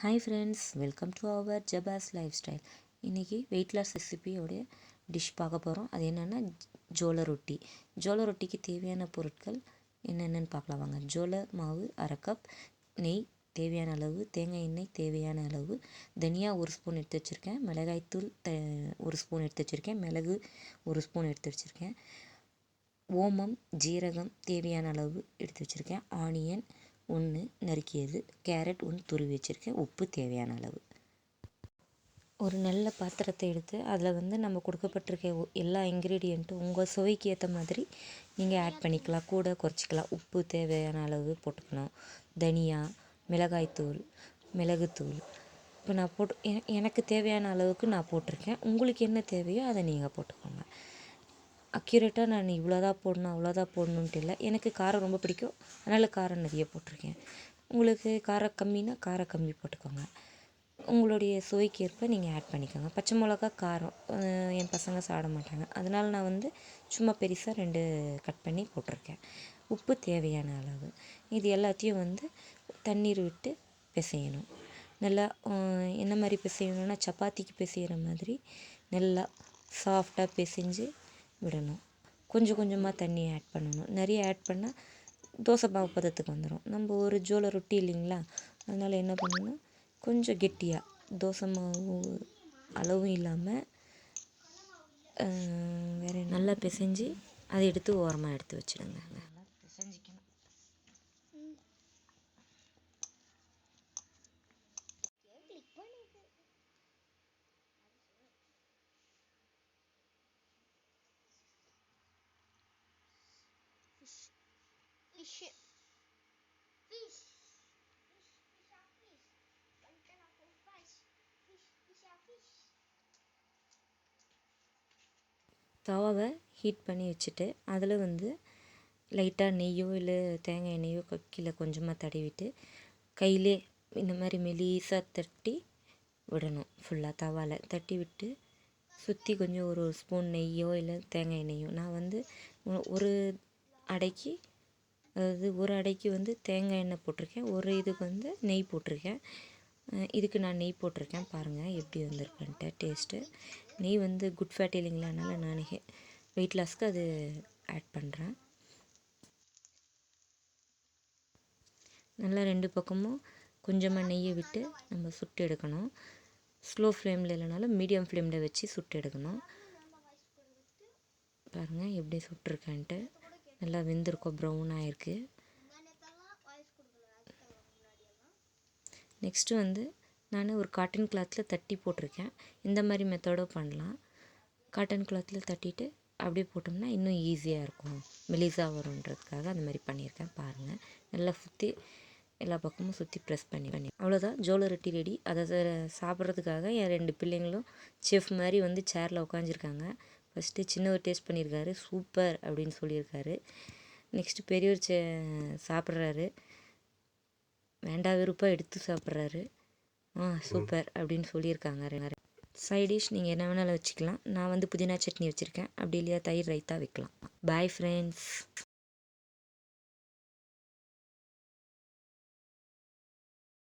Hi friends, welcome to our Jabas lifestyle. இன்றைக்கி weight loss ரெசிபியோடைய dish பார்க்க போகிறோம். அது என்னென்னா ஜோள ரொட்டி. ஜோள ரொட்டிக்கு தேவையான பொருட்கள் என்னென்னு பார்க்கலாம் வாங்க. ஜோள மாவு 1/2 கப், நெய் தேவையான அளவு, தேங்காய் எண்ணெய் தேவையான அளவு, தனியா 1 ஸ்பூன் எடுத்து வச்சுருக்கேன், மிளகாய்த்தூள் 1 ஸ்பூன் எடுத்து வச்சுருக்கேன், மிளகு 1 ஸ்பூன் எடுத்து வச்சுருக்கேன், ஓமம் ஜீரகம் தேவையான அளவு எடுத்து வச்சுருக்கேன், ஆனியன் 1 நறுக்கியது, கேரட் 1 துருவி வச்சுருக்கேன், உப்பு தேவையான அளவு. ஒரு நல்ல பாத்திரத்தை எடுத்து அதில் நம்ம கொடுக்கப்பட்டிருக்க எல்லா இன்க்ரீடியண்ட்டும் உங்கள் சுவைக்கு ஏற்ற மாதிரி நீங்கள் ஆட் பண்ணிக்கலாம், கூட குறைச்சிக்கலாம். உப்பு தேவையான அளவு போட்டுக்கணும், தனியா, மிளகாய்த்தூள், மிளகுத்தூள். இப்போ நான் எனக்கு தேவையான அளவுக்கு நான் போட்டிருக்கேன். உங்களுக்கு என்ன தேவையோ அதை நீங்கள் போட்டுக்கோங்க. அக்யூரேட்டாக நான் இவ்வளோதான் போடணும் அவ்வளோதான் போடணுன்ட்டு இல்லை. எனக்கு காரம் ரொம்ப பிடிக்கும், அதனால் காரம் நிறைய போட்டிருக்கேன். உங்களுக்கு காரம் கம்மின்னா காரம் கம்மி போட்டுக்கோங்க. உங்களுடைய சுவைக்கு ஏற்ப நீங்கள் ஆட் பண்ணிக்கோங்க. பச்சை மிளகா காரம் என் பசங்க சாப்பிட மாட்டாங்க, அதனால் நான் சும்மா பெருசாக 2 கட் பண்ணி போட்டிருக்கேன். உப்பு தேவையான அளவு. இது எல்லாத்தையும் தண்ணீர் விட்டு பிசையணும். நல்லா என்ன மாதிரி பிசையணுன்னா சப்பாத்திக்கு பிசைகிற மாதிரி நல்லா சாஃப்டாக பிசைஞ்சு விடணும். கொஞ்சம் கொஞ்சமாக தண்ணி ஆட் பண்ணணும். நிறைய ஆட் பண்ணால் தோசை மாவு பதத்துக்கு வந்துடும். நம்ம ஒரு ஜோள ரொட்டி இல்லைங்களா, அதனால் என்ன பண்ணணும், கொஞ்சம் கெட்டியாக தோசை மாவு அளவும் இல்லாமல் வேறு நல்லா பிசைஞ்சு அதை எடுத்து ஓரமாக எடுத்து வச்சுடுங்க. பிசைஞ்சிக்கணும். தவாவை ஹீட் பண்ணி வச்சுட்டு அதில் லைட்டாக நெய்யோ இல்லை தேங்காய் எண்ணெயோ கீழே கொஞ்சமாக தடவிட்டு கையிலே இந்த மாதிரி மெலிசாக தட்டி விடணும். ஃபுல்லாக தவாவில் தட்டி விட்டு சுற்றி கொஞ்சம் ஒரு ஸ்பூன் நெய்யோ இல்லை தேங்காய் எண்ணெயோ. நான் ஒரு அடைக்கு ஒரு அடைக்கு தேங்காய் எண்ணெய் போட்டிருக்கேன், ஒரு இதுக்கு நெய் போட்டிருக்கேன். இதுக்கு நான் நெய் போட்டிருக்கேன், பாருங்கள் எப்படி வந்திருக்குன்ட்டு டேஸ்ட்டு. நெய் குட் ஃபேட் இல்லைங்களா, அதனால் நான் வெயிட் லாஸ்க்கு அது ஆட் பண்ணுறேன். நல்லா 2 பக்கமும் கொஞ்சமாக நெய்யை விட்டு நம்ம சுட்டு எடுக்கணும். ஸ்லோ ஃப்ளேமில் இல்லைனாலும் மீடியம் ஃப்ளேமில் வச்சு சுட்டு எடுக்கணும். பாருங்கள் எப்படி சுட்டுருக்கேன்ட்டு. நல்லா வெந்திருக்கோம், ப்ரௌன் ஆகிருக்கு. நெக்ஸ்ட்டு நான் ஒரு காட்டன் கிளாத்தில் தட்டி போட்டிருக்கேன். இந்த மாதிரி மெத்தடும் பண்ணலாம். காட்டன் கிளாத்தில் தட்டிட்டு அப்படியே போட்டோம்னா இன்னும் ஈஸியாக இருக்கும், மெலிசாக வரும்ன்றதுக்காக அந்த மாதிரி பண்ணியிருக்கேன். பாருங்கள், நல்லா சுற்றி எல்லா பக்கமும் சுற்றி ப்ரெஸ் பண்ணி அவ்வளோதான், ஜோள ரொட்டி ரெடி. அதை சாப்பிட்றதுக்காக என் 2 பிள்ளைங்களும் செஃப் மாதிரி சேரில் உட்காந்துருக்காங்க. ஃபஸ்ட்டு சின்னவர் டேஸ்ட் பண்ணியிருக்காரு, சூப்பர் அப்படின்னு சொல்லியிருக்காரு. நெக்ஸ்ட்டு பெரியவர் சாப்பிட்றாரு, வேண்டா வெறுப்பாக எடுத்து சாப்பிட்றாரு. சூப்பர் அப்படின்னு சொல்லியிருக்காங்க. சைட் டிஷ் நீங்கள் என்ன வேணாலும் வச்சுக்கலாம். நான் புதினா சட்னி வச்சுருக்கேன், அப்படி இல்லையா தயிர் ரைத்தா வைக்கலாம். Bye friends.